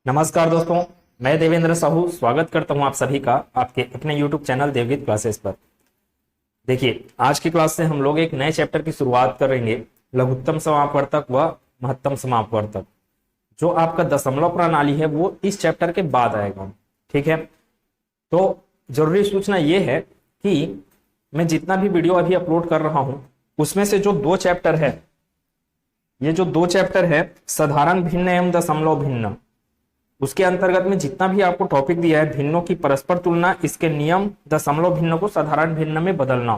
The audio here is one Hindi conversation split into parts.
नमस्कार दोस्तों, मैं देवेंद्र साहू स्वागत करता हूं आप सभी का आपके अपने YouTube चैनल देवगीत क्लासेस पर। देखिए, आज की क्लास से हम लोग एक नए चैप्टर की शुरुआत करेंगे, लघुत्तम समापवर्तक व महत्तम समापवर्तक। जो आपका दशमलव प्रणाली है वो इस चैप्टर के बाद आएगा। ठीक है, तो जरूरी सूचना ये है कि मैं जितना भी वीडियो अभी अपलोड कर रहा हूं उसमें से जो दो चैप्टर है, ये जो दो चैप्टर है साधारण भिन्न एवं दशमलव भिन्न, उसके अंतर्गत में जितना भी आपको टॉपिक दिया है, भिन्नों की परस्पर तुलना, इसके नियम, दशमलव भिन्न को साधारण भिन्न में बदलना,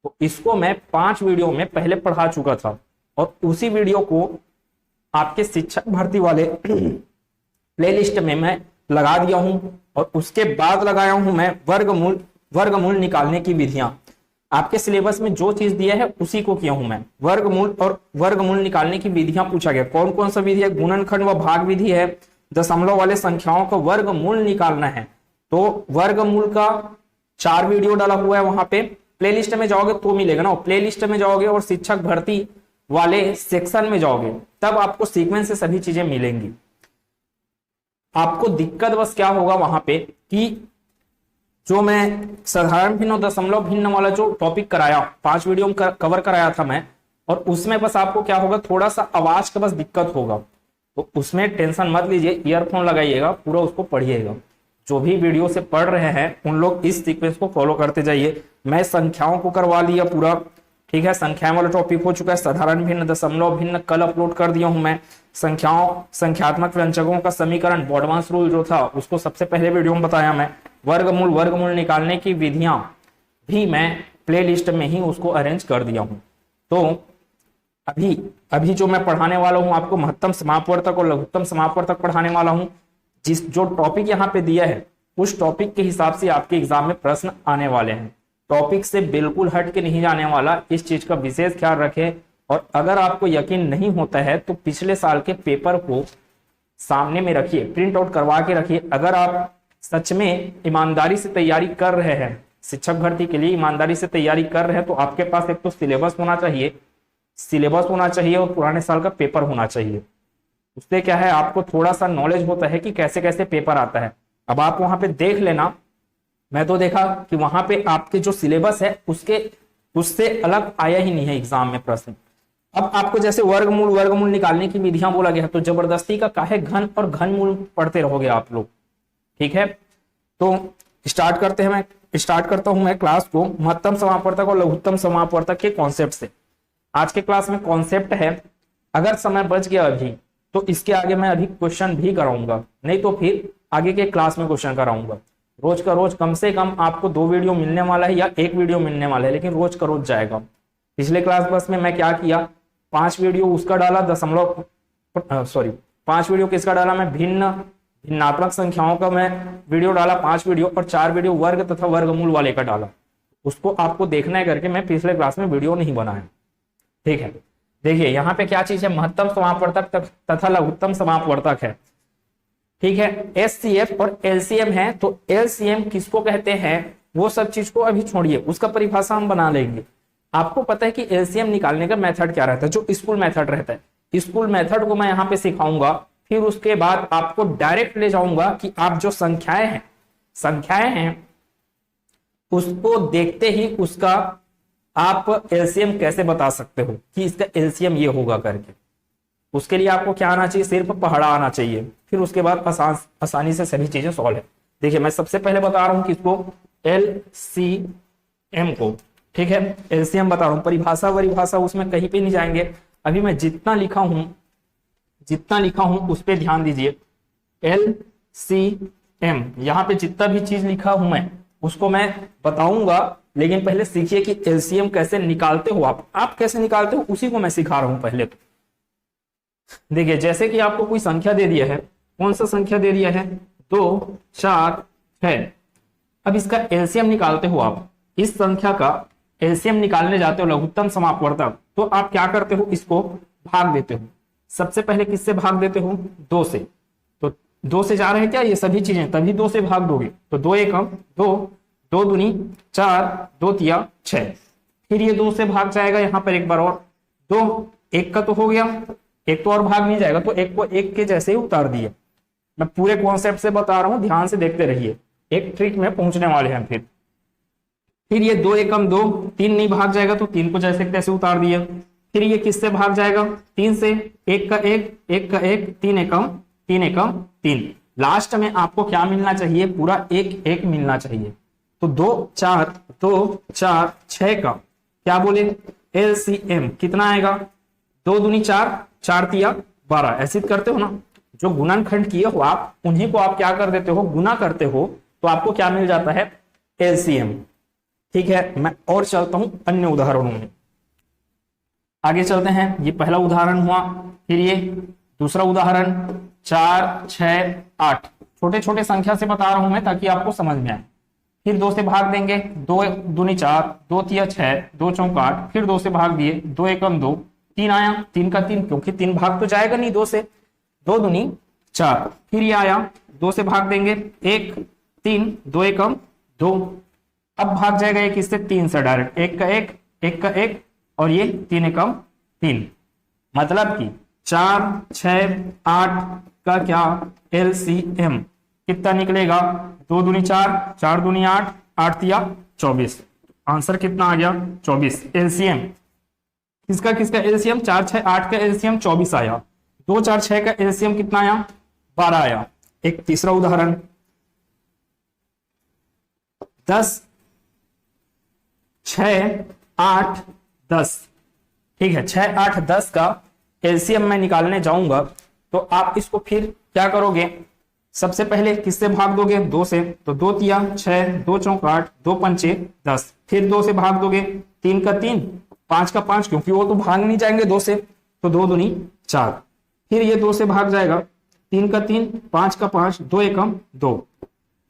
तो इसको मैं 5 वीडियो में पहले पढ़ा चुका था और उसी वीडियो को आपके शिक्षक भर्ती वाले प्लेलिस्ट में मैं लगा दिया हूं और उसके बाद लगाया हूं मैं वर्गमूल निकालने की विधियां। आपके सिलेबस में जो चीज दिया है उसी को किया हूं मैं। वर्गमूल और वर्गमूल निकालने की विधियां पूछा गया, कौन कौन सा विधि है? गुणनखंड व भाग विधि है, दशमलव वाले संख्याओं का वर्गमूल निकालना है, तो वर्गमूल का 4 वीडियो डाला हुआ है वहां पे। प्लेलिस्ट में जाओगे तो मिलेगा ना, प्लेलिस्ट में जाओगे और शिक्षक भर्ती वाले सेक्शन में जाओगे तब आपको सीक्वेंस से सभी चीजें मिलेंगी। आपको दिक्कत बस क्या होगा वहां पे कि जो मैं साधारण भिन्न और दशमलव भिन्न वाला जो टॉपिक कराया, 5 वीडियो में कवर कराया था मैं, और उसमें बस आपको क्या होगा, थोड़ा सा आवाज का बस दिक्कत होगा, तो उसमें टेंशन मत लीजिए, ईयरफोन लगाइएगा, पूरा उसको पढ़िएगा। जो भी वीडियो से पढ़ रहे हैं उन लोग इस सीक्वेंस को फॉलो करते जाइए। मैं संख्याओं को करवा लिया पूरा, ठीक है, संख्याएं वाला टॉपिक हो चुका है। साधारण भिन्न, दशमलव भिन्न कल अपलोड कर दिया हूं मैं। संख्यात्मक व्यंजकों का समीकरण बॉडमास रूल जो था उसको सबसे पहले वीडियो में बताया मैं। वर्गमूल निकालने की विधियां भी मैं प्ले लिस्ट में ही उसको अरेंज कर दिया हूं। तो अभी जो मैं पढ़ाने वाला हूं आपको महत्तम समापवर्तक और लघुत्तम समापवर्तक पढ़ाने वाला हूं। जो टॉपिक यहाँ पे दिया है उस टॉपिक के हिसाब से आपके एग्जाम में प्रश्न आने वाले हैं। टॉपिक से बिल्कुल हट के नहीं जाने वाला, इस चीज का विशेष ख्याल रखें। और अगर आपको यकीन नहीं होता है तो पिछले साल के पेपर को सामने में रखिए, प्रिंट आउट करवा के रखिए। अगर आप सच में ईमानदारी से तैयारी कर रहे हैं, शिक्षक भर्ती के लिए ईमानदारी से तैयारी कर रहे हैं, तो आपके पास एक तो सिलेबस होना चाहिए और पुराने साल का पेपर होना चाहिए। उससे क्या है, आपको थोड़ा सा नॉलेज होता है कि कैसे कैसे पेपर आता है। अब आप वहां पे देख लेना, मैं तो देखा कि वहां पे आपके जो सिलेबस है उससे अलग आया ही नहीं है एग्जाम में प्रश्न। अब आपको जैसे वर्गमूल निकालने की विधियां बोला गया, तो जबरदस्ती का काहे घन और घनमूल पढ़ते रहोगे आप लोग। ठीक है, तो स्टार्ट करता हूं मैं क्लास को महत्तम समापवर्तक और लघुत्तम समापवर्तक के कॉन्सेप्ट से। आज के क्लास में कॉन्सेप्ट है, अगर समय बच गया अभी तो इसके आगे मैं अभी क्वेश्चन भी कराऊंगा, नहीं तो फिर आगे के क्लास में क्वेश्चन कराऊंगा। रोज का रोज कम से कम आपको 2 वीडियो मिलने वाला है या 1 वीडियो मिलने वाला है, लेकिन रोज का रोज जाएगा। पिछले क्लास बस में मैं क्या किया, 5 वीडियो उसका डाला 5 वीडियो किसका डाला मैं, भिन्नात्मक संख्याओं का मैं वीडियो डाला 5 वीडियो, और 4 वीडियो वर्ग तथा वर्गमूल वाले का डाला। उसको आपको देखना है करके मैं पिछले क्लास में वीडियो नहीं बनाया। ठीक है, देखिए यहाँ पे क्या चीज है, महत्तम समापवर्तक तथा लघुत्तम समापवर्तक है। ठीक है, एचसीएफ और एलसीएम है, तो एलसीएम किसको कहते हैं वो सब चीज को अभी छोड़िए, उसका परिभाषा हम बना लेंगे। आपको पता है कि एलसीएम निकालने का मेथड क्या रहता है, जो स्कूल मेथड रहता है। स्कूल मेथड को मैं यहाँ पे सिखाऊंगा, फिर उसके बाद आपको डायरेक्ट ले जाऊंगा कि आप जो संख्याएं हैं उसको देखते ही उसका आप एलसीएम कैसे बता सकते हो कि इसका एलसीएम ये होगा करके। उसके लिए आपको क्या आना चाहिए, सिर्फ पहाड़ा आना चाहिए, फिर उसके बाद आसानी से सभी चीजें सॉल्व है। देखिए, मैं सबसे पहले बता रहा हूं किसको, एलसीएम को। ठीक है, एलसीएम बता रहा हूं, परिभाषा उसमें कहीं पे नहीं जाएंगे। अभी मैं जितना लिखा हूं उस पर ध्यान दीजिए। एलसीएम, यहाँ पे जितना भी चीज लिखा हूं मैं उसको मैं बताऊंगा, लेकिन पहले सीखिए कि एलसीएम कैसे निकालते हो। आप कैसे निकालते हो उसी को मैं सिखा रहा हूं पहले। तो देखिए, जैसे कि आपको कोई संख्या दे दिया है, कौन सा संख्या दे दिया है, 2, 4, 6। अब इसका एलसीएम निकालते हो आप, इस संख्या का एलसीएम निकालने जाते हो लघुत्तम समापवर्तक, तो आप क्या करते हो, इसको भाग देते हो। सबसे पहले किससे भाग देते हो, 2 से। तो 2 से जा रहे हैं क्या ये सभी चीजें, तभी 2 से भाग दोगे। तो 2 एकम 2, 2 दूनी 4, 2 तिया 6, फिर ये 2 से भाग जाएगा यहाँ पर एक बार और, 2, 1 का तो हो गया, एक तो और भाग नहीं जाएगा, तो एक को एक के जैसे ही उतार दिए। मैं पूरे कॉन्सेप्ट से बता रहा हूं, ध्यान से देखते रहिए, एक ट्रिक में पहुंचने वाले हैं। फिर ये 2 एकम 2, 3 नहीं भाग जाएगा तो 3 को जैसे तैसे उतार दिया। फिर ये किससे भाग जाएगा? 3 से, 1 का 1, 1 का 1, 3 एकम 3 एकम 3। लास्ट में आपको क्या मिलना चाहिए? पूरा 1 1 मिलना चाहिए। तो 2 4 6 का क्या बोले? एलसीएम कितना आएगा? 2 दूनी 4, 4 तिया 12। ऐसे करते हो ना, जो गुणनखंड किए हो आप, उन्हीं को आप क्या कर देते हो? गुना करते हो, तो आपको क्या मिल जाता है? एलसीएम। ठीक है, मैं और चलता हूं अन्य उदाहरणों में। आगे चलते हैं। ये पहला उदाहरण हुआ, फिर ये दूसरा उदाहरण। 4 6 8 छोटे छोटे संख्या से बता रहा हूं मैं ताकि आपको समझ में आए। फिर 2 से भाग देंगे, 2 दूनी 4, 2 तिया 6, 2 चौक 8। फिर 2 से भाग दिए, 2 एकम 2, 3 आया, 3 का 3, क्योंकि 3 भाग तो जाएगा नहीं 2 से, 2 दूनी 4। फिर ये आया, 2 से भाग देंगे, 1 3, 2 एकम 2। अब भाग जाएगा एक इससे 3 से डायरेक्ट, 1 का 1, 1 का 1, और ये 3 एकम 3। मतलब कि 4 6 8 का क्या एलसीएम कितना निकलेगा? 2 दूनी 4, 4 दूनी 8, 8 तिया 24। आंसर कितना आ गया? 24। एलसीएम किसका किसका एलसीएम? 4 6 8 का एलसीएम 24 आया। 2 4 6 का एलसीएम कितना आया? 12 आया। एक तीसरा उदाहरण, 10 6 8 10। ठीक है, 6 8 10 का एलसीएम मैं निकालने जाऊंगा, तो आप इसको फिर क्या करोगे? सबसे पहले किससे भाग दोगे? 2 से, तो 2 तिया 6, 2 चौक 8, 2 पंचे 10। फिर 2 से भाग दोगे, 3 का 3, 5 का 5, क्योंकि वो तो भाग नहीं जाएंगे 2 से, तो 2 दूनी 4। फिर ये 2 से भाग जाएगा, 3 का 3, 5 का 5, 2 एकम 2।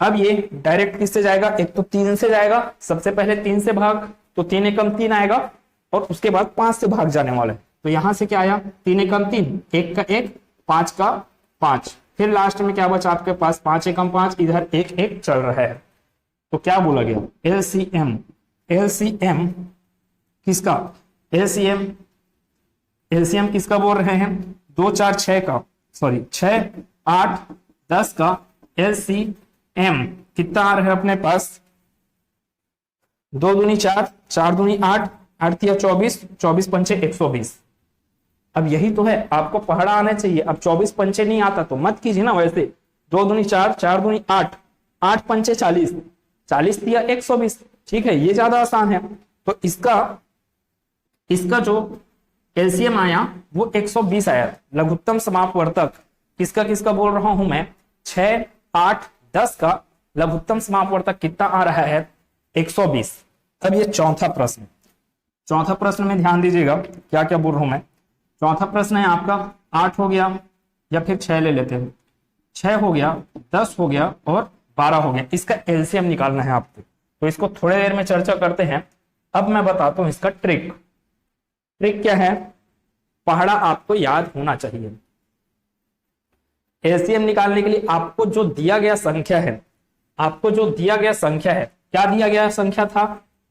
अब ये डायरेक्ट किससे जाएगा? एक तो 3 से जाएगा, सबसे पहले 3 से भाग, तो 3 एकम 3 आएगा, और उसके बाद 5 से भाग जाने वाला है। तो यहां से क्या आया? 3 एकम 3, 1 का 1, 5 का 5। फिर लास्ट में क्या बचा आपके पास? 5 एकम 5, इधर 1 1 चल रहा है। तो क्या बोला गया? एलसीएम। एलसीएम किसका? एलसीएम एलसीएम किसका बोल रहे हैं? 2 4 6 का, सॉरी 6 8 10 का एलसीएम कितना आ रहा है अपने पास? 2 दूनी 4, 4 दूनी 8, 8 तिया 24, 24 पंचे 120। अब यही तो है, आपको पहाड़ा आना चाहिए। अब 24 पंचे नहीं आता तो मत कीजिए ना। वैसे 2 दूनी 4, 4 दूनी 8, 8 पंचे 40, 40 तिया 120। ठीक है, ये ज्यादा आसान है। तो इसका जो एलसीएम आया वो 120 आया। लघुत्तम समापवर्तक किसका किसका बोल रहा हूं मैं? 6 8 10 का लघुत्तम समापवर्तक कितना आ रहा है? 120। अब ये चौथा प्रश्न, चौथा प्रश्न में ध्यान दीजिएगा क्या क्या बोल रहा हूं मैं। चौथा प्रश्न है आपका 8 हो गया, या फिर 6 ले लेते हैं, 6 हो गया, 10 हो गया और 12 हो गया। इसका एलसीएम निकालना है आपको। तो इसको थोड़ी देर में चर्चा करते हैं। अब मैं बताता हूं इसका ट्रिक। ट्रिक क्या है? पहाड़ा आपको याद होना चाहिए। एलसीएम निकालने के लिए आपको जो दिया गया संख्या है, आपको जो दिया गया संख्या है, क्या दिया गया संख्या था?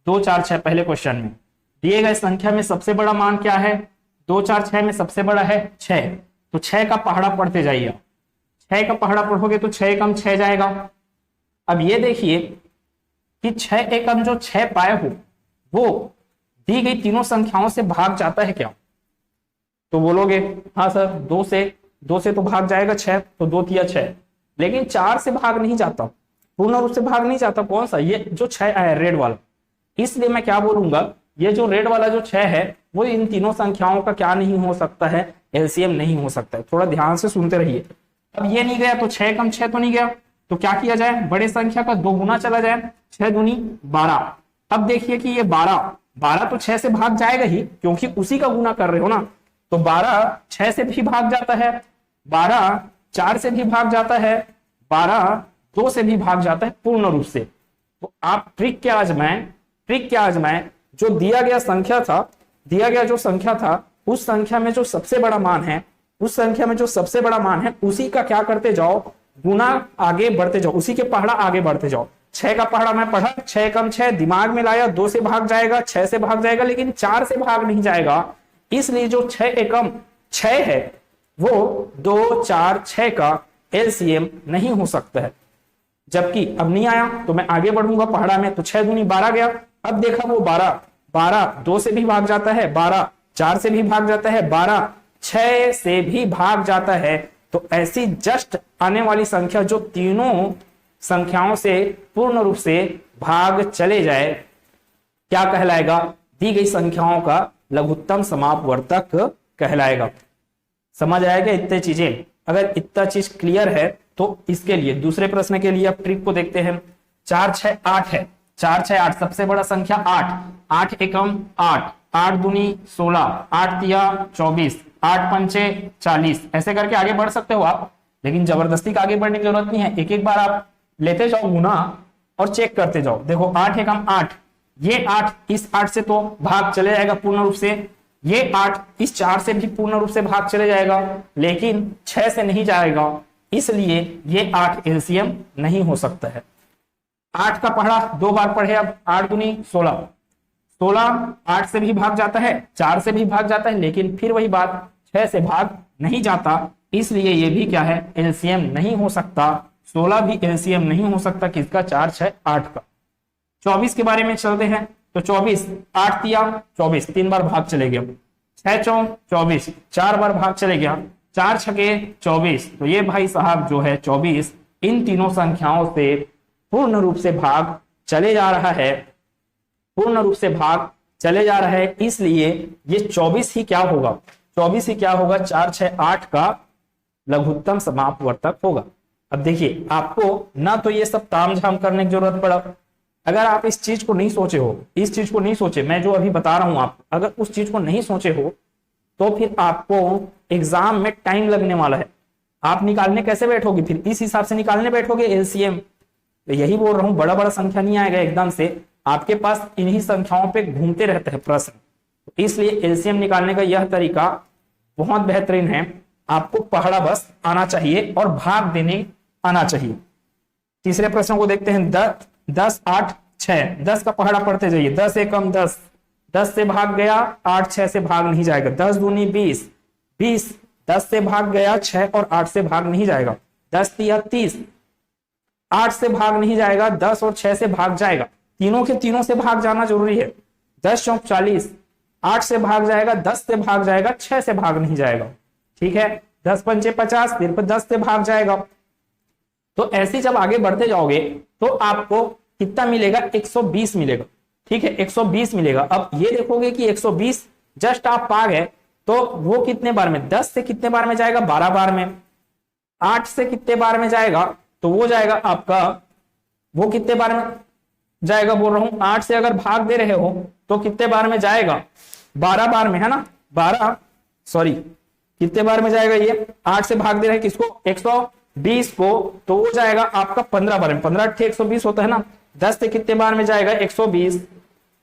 2 4 6। पहले क्वेश्चन में दिए गए संख्या में सबसे बड़ा मान क्या है? 2 4 6 में सबसे बड़ा है 6। तो 6 का पहाड़ा पढ़ते जाइए। 6 का पहाड़ा पढ़ोगे तो 6 एकम 6 जाएगा। अब ये देखिए कि 6 एकम जो 6 पाए हो वो दी गई तीनों संख्याओं से भाग जाता है क्या? तो बोलोगे हाँ सर, 2 से तो भाग जाएगा 6, तो 2 तिया 6। लेकिन 4 से भाग नहीं जाता, पूर्ण रूप से भाग नहीं जाता। कौन सा? ये जो 6 आया रेड वाला। इसलिए मैं क्या बोलूंगा, ये जो रेड वाला जो 6 है वो इन तीनों संख्याओं का क्या नहीं हो सकता है? एलसीएम नहीं हो सकता है। थोड़ा ध्यान से सुनते रहिए। अब ये नहीं गया तो 6 एकम 6 तो नहीं गया, तो क्या किया जाए? बड़े संख्या का 2 गुना चला जाए, 6 दूनी 12। अब देखिए कि ये 12 तो 6 से भाग जाएगा ही, क्योंकि उसी का गुना कर रहे हो ना। तो 12 6 से भी भाग जाता है, 12 4 से भी भाग जाता है, 12 2 से भी भाग जाता है पूर्ण रूप से। तो आप ट्रिक क्या आजमाएं, जो दिया गया संख्या था, उस संख्या में जो सबसे बड़ा मान है, उसी का क्या करते जाओ? गुना आगे बढ़ते जाओ, उसी के पहाड़ा आगे बढ़ते जाओ। 6 का पहाड़ा मैं पढ़ा, 6 एकम 6 दिमाग में लाया, 2 से भाग जाएगा, 6 से भाग जाएगा, लेकिन 4 से भाग नहीं जाएगा। इसलिए जो 6 एकम 6 है वो 2 4 6 का एलसीएम नहीं हो सकता है। जबकि अब नहीं आया तो मैं आगे बढ़ूंगा पहाड़ा में, तो 6 दूनी 12 गया। अब देखा वो 12 2 से भी भाग जाता है, 12 4 से भी भाग जाता है, 12 6 से भी भाग जाता है। तो ऐसी जस्ट आने वाली संख्या जो तीनों संख्याओं से पूर्ण रूप से भाग चले जाए, क्या कहलाएगा? दी गई संख्याओं का लघुत्तम समापवर्तक कहलाएगा। समझ आएगा इतने चीजें? अगर इतना चीज क्लियर है तो इसके लिए दूसरे प्रश्न के लिए अब ट्रिक को देखते हैं। 4 6 8 है, 4 6 8 सबसे बड़ा संख्या 8, 8 एकम 8, 8 दूनी 16, 8 तिया 24, 8 पंचे 40, ऐसे करके आगे बढ़ सकते हो आप, लेकिन जबरदस्ती का आगे बढ़ने की जरूरत नहीं है। एक एक बार आप लेते जाओ गुना और चेक करते जाओ। देखो 8 एकम 8, ये 8 इस 8 से तो भाग चले जाएगा पूर्ण रूप से, ये 8 इस 4 से भी पूर्ण रूप से भाग चले जाएगा, लेकिन 6 से नहीं जाएगा, इसलिए ये 8 एलसीएम नहीं हो सकता है। 8 का पढ़ा 2 बार पढ़े, अब 8 दूनी 16, 16 8 से भी भाग जाता है, 4 से भी भाग जाता है, लेकिन फिर वही बात 6 से भाग नहीं जाता, इसलिए ये भी क्या है? एलसीएम नहीं हो सकता। 16 भी एलसीएम नहीं हो सकता किसका? 4 6 8 का। 24 के बारे में चलते हैं। तो 24 8 तिया 24 3 बार भाग चले गया, 6 चौं 24 4 बार भाग चले गया, 4 छके 24। तो ये भाई साहब जो है 24 इन तीनों संख्याओं से पूर्ण रूप से भाग चले जा रहा है, पूर्ण रूप से भाग चले जा रहा है, इसलिए ये 24 ही क्या होगा? 24 ही क्या होगा? 4 6 8 का लघुत्तम समापवर्तक होगा। अब देखिए आपको ना तो ये सब तामझाम करने की जरूरत पड़ा, अगर आप इस चीज को नहीं सोचे हो, इस चीज को नहीं सोचे, मैं जो अभी बता रहा हूं आप अगर उस चीज को नहीं सोचे हो तो फिर आपको एग्जाम में टाइम लगने वाला है। आप निकालने कैसे बैठोगे? फिर इस हिसाब से निकालने बैठोगे एलसीएम। तो यही बोल रहा हूं, बड़ा बड़ा संख्या नहीं आएगा एकदम से, आपके पास इन्हीं संख्याओं पे घूमते रहते हैं प्रश्न, इसलिए एलसीएम निकालने का यह तरीका बहुत बेहतरीन है। आपको पहाड़ा बस आना चाहिए और भाग देने आना चाहिए। तीसरे प्रश्न को देखते हैं। 10 8 6, 10 का पहाड़ा पढ़ते जाइए। 10 एकम 10, 10 से भाग गया, 8 6 से भाग नहीं जाएगा। 10 दूनी 20, 20 10 से भाग गया, 6 और 8 से भाग नहीं जाएगा। 10 तिया 30, 8 से भाग नहीं जाएगा, 10 और 6 से भाग जाएगा। तीनों के तीनों से भाग जाना जरूरी है। 10 चौक 40, 8 से भाग जाएगा, 10 से भाग जाएगा, 6 से भाग नहीं जाएगा। ठीक है। 10 पंचे 50, फिर 10 से भाग जाएगा। तो ऐसे जब आगे बढ़ते जाओगे तो आपको कितना मिलेगा? 120 मिलेगा। ठीक है, 120 मिलेगा। अब ये देखोगे कि 120 जस्ट आप पा गए, तो वो कितने बार में? 10 से कितने बार में जाएगा? 12 बार में। 8 से कितने बार में जाएगा? तो वो जाएगा आपका, वो कितने बार में जाएगा बोल रहा हूं? 8 से अगर भाग दे रहे हो तो कितने बार में जाएगा? 12 बार में, है ना? 12 सॉरी कितने बार में जाएगा ये? 8 से भाग दे रहे हैं किसको? 120 को, तो वो जाएगा आपका 15 बार में। 15 8 120 होता है ना। 10 से कितने बार में जाएगा? 120।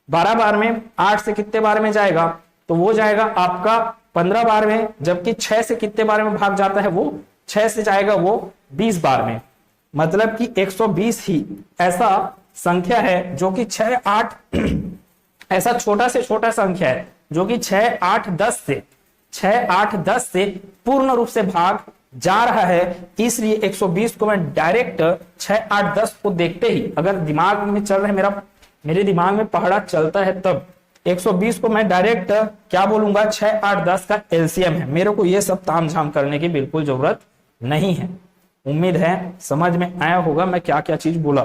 12 बार में। 8 से कितने बार में जाएगा? तो वो जाएगा आपका 15 बार में। जबकि 6 से कितने बार में भाग जाता है? वो 6 से जाएगा वो 20 बार में। मतलब कि 120 ही ऐसा संख्या है जो कि 6 8 ऐसा छोटा से छोटा संख्या है जो कि 6 8 10 से पूर्ण रूप से भाग जा रहा है। इसलिए 120 को मैं डायरेक्ट 6 8 10 को देखते ही, अगर दिमाग में चल रहा है मेरे दिमाग में पहाड़ा चलता है, तब 120 को मैं डायरेक्ट क्या बोलूंगा? 6 8 10 का एलसीएम है। मेरे को ये सब तामझाम करने की बिल्कुल जरूरत नहीं है। उम्मीद है समझ में आया होगा मैं क्या क्या चीज बोला।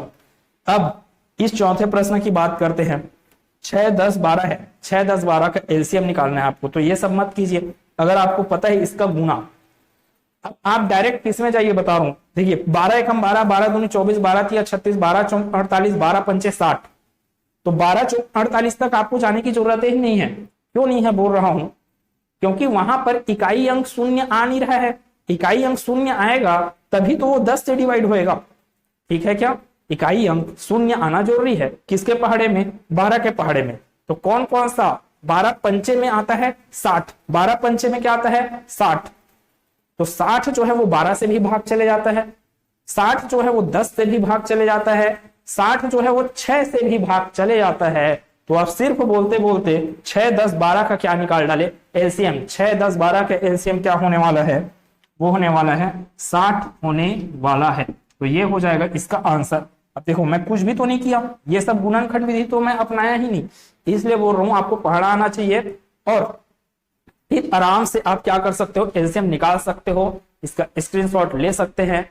अब इस चौथे प्रश्न की बात करते हैं। 6 10 12 है, 6 10 12 का एलसीएम निकालना है आपको। तो ये सब मत कीजिए, अगर आपको पता है इसका गुना। अब आप डायरेक्ट किसमें जाइए बता रहा हूं। देखिए 12 एकम 12, 12 दूनी 24, 12 तिया 36, 12 चौक 48, 12 पंचे 60। तो 12 चौक 48 तक आपको जाने की जरूरत ही नहीं है। क्यों नहीं है बोल रहा हूं? क्योंकि वहां पर इकाई अंक शून्य आ नहीं रहा है। इकाई अंक शून्य आएगा तभी तो वो 10 से डिवाइड होएगा। ठीक है क्या? इकाई अंक शून्य आना जरूरी है। किसके पहाड़े में? 12 के पहाड़े में। तो कौन कौन सा? 12 पंचे में आता है 60। 12 पंचे में क्या आता है? 60। तो 60 जो है वो 12 से भी भाग चले जाता है। 60 जो है वो 10 से भी भाग चले जाता है। 60 जो है वो 6 से भी भाग चले जाता है। तो आप सिर्फ बोलते बोलते 6 10 12 का क्या निकाल डाले? एलसीएम। 6 10 12 का एलसीएम क्या होने वाला है? वो होने वाला है 60 होने वाला है। तो ये हो जाएगा इसका आंसर। अब देखो मैं कुछ भी तो नहीं किया, ये सब गुणनखंड विधि तो मैं अपनाया ही नहीं, इसलिए बोल रहा हूं आपको पढ़ना आना चाहिए और फिर आराम से आप क्या कर सकते हो, एलसीएम निकाल सकते हो, इसका स्क्रीनशॉट ले सकते हैं।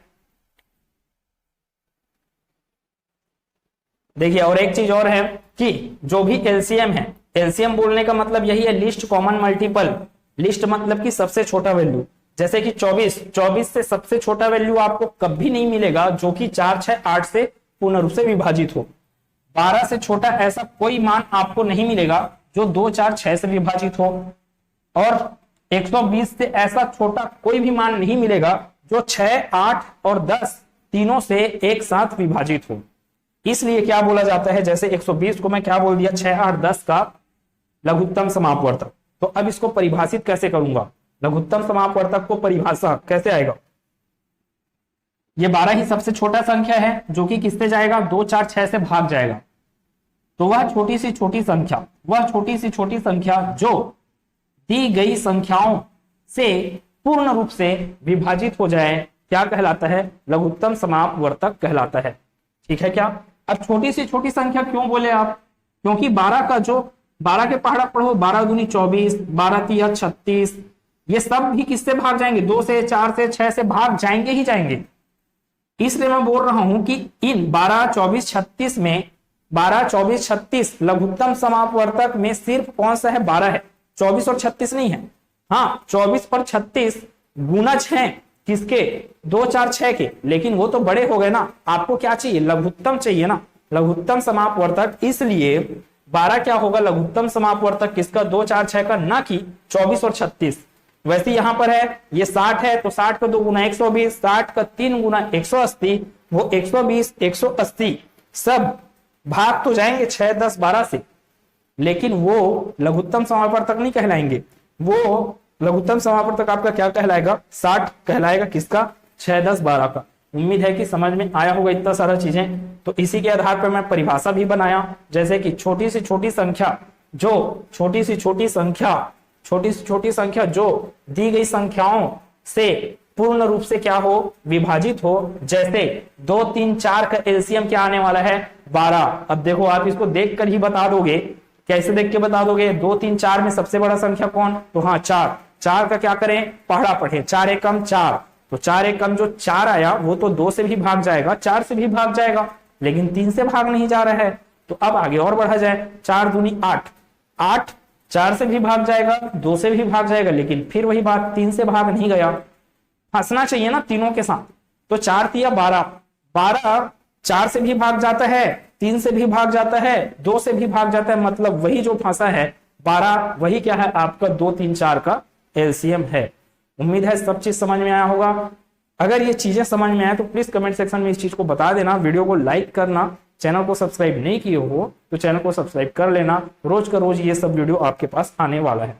देखिए और एक चीज और है कि जो भी एलसीएम है, एलसीएम बोलने का मतलब यही है लिस्ट कॉमन मल्टीपल। लिस्ट मतलब कि सबसे छोटा वैल्यू, जैसे कि 24 से सबसे छोटा वैल्यू आपको कभी नहीं मिलेगा जो कि 4, 6, 8 से पूर्ण रूप से विभाजित हो। 12 से छोटा ऐसा कोई मान आपको नहीं मिलेगा जो 2, 4, 6 से विभाजित हो, और 120 से ऐसा छोटा कोई भी मान नहीं मिलेगा जो 6, 8 और 10 तीनों से एक साथ विभाजित हो। इसलिए क्या बोला जाता है, जैसे 120 को मैं क्या बोल दिया, 6, 8, 10 का लघुत्तम समापवर्तक। तो अब इसको परिभाषित कैसे करूंगा, लघुत्तम समापवर्तक को परिभाषा कैसे आएगा, ये 12 ही सबसे छोटा संख्या है जो कि किससे जाएगा, 2, 4, 6 से भाग जाएगा। तो वह छोटी सी छोटी संख्या जो दी गई संख्याओं से पूर्ण रूप से विभाजित हो जाए क्या कहलाता है, लघुत्तम समापवर्तक कहलाता है। ठीक है क्या। अब छोटी सी छोटी संख्या क्यों बोले आप, क्योंकि 12 के पहाड़ा पढ़ो, 12 दूनी 24, 12 तिया 36, ये सब भी किससे भाग जाएंगे, 2 से, 4 से, 6 से भाग जाएंगे ही जाएंगे। इसलिए मैं बोल रहा हूं कि इन 12, 24, 36 में 12, 24, 36 लघुत्तम समापवर्तक में सिर्फ कौन सा है, 12 है, 24 और 36 नहीं है। हाँ 24 और 36 गुणज हैं किसके, 2, 4, 6 के, लेकिन वो तो बड़े हो गए ना। आपको क्या चाहिए, लघुत्तम चाहिए ना, लघुत्तम समापवर्तक। इसलिए 12 क्या होगा, लघुत्तम समापवर्तक किसका, 2, 4, 6 का, ना कि 24 और 36। वैसे यहां पर है ये 60 है तो 60 का 2 गुना 120, 60 का 3 गुना 180, वो 120, 180 सब भाग तो जाएंगे 6, 10, 12 से, लेकिन वो लघुत्तम समापवर्तक नहीं कहलाएंगे। वो लघुत्तम समापवर्तक आपका क्या कहलाएगा, 60 कहलाएगा, किसका, 6, 10, 12 का। उम्मीद है कि समझ में आया होगा इतना सारा चीजें। तो इसी के आधार पर मैं परिभाषा भी बनाया, जैसे कि छोटी से छोटी संख्या जो दी गई संख्याओं से पूर्ण रूप से क्या हो, विभाजित हो। जैसे 2, 3, 4 का एलसीएम क्या आने वाला है, 12। अब देखो आप इसको देखकर ही बता दोगे, कैसे देख के बता दोगे, 2, 3, 4 में सबसे बड़ा संख्या कौन, तो हाँ 4 का क्या करें, पहाड़ा पढ़े, 4 एकम 4, तो 4 एकम जो 4 आया वो तो 2 से भी भाग जाएगा, 4 से भी भाग जाएगा, लेकिन 3 से भाग नहीं जा रहा है। तो अब आगे और बढ़ा जाए, 4 दूनी 8, 8 4 से भी भाग जाएगा, 2 से भी भाग जाएगा, लेकिन फिर वही बात, 3 से भाग नहीं गया। हंसना चाहिए ना तीनों के साथ। तो 4 तिया 12, 12 4 से भी भाग जाता है, 3 से भी भाग जाता है, 2 से भी भाग जाता है, मतलब वही जो फंसा है 12, वही क्या है आपका 2, 3, 4 का एलसीएम है। उम्मीद है सब चीज समझ में आया होगा। अगर ये चीजें समझ में आए तो प्लीज कमेंट सेक्शन में इस चीज को बता देना, वीडियो को लाइक करना, चैनल को सब्सक्राइब नहीं किए हो तो चैनल को सब्सक्राइब कर लेना। रोज का रोज ये सब वीडियो आपके पास आने वाला है।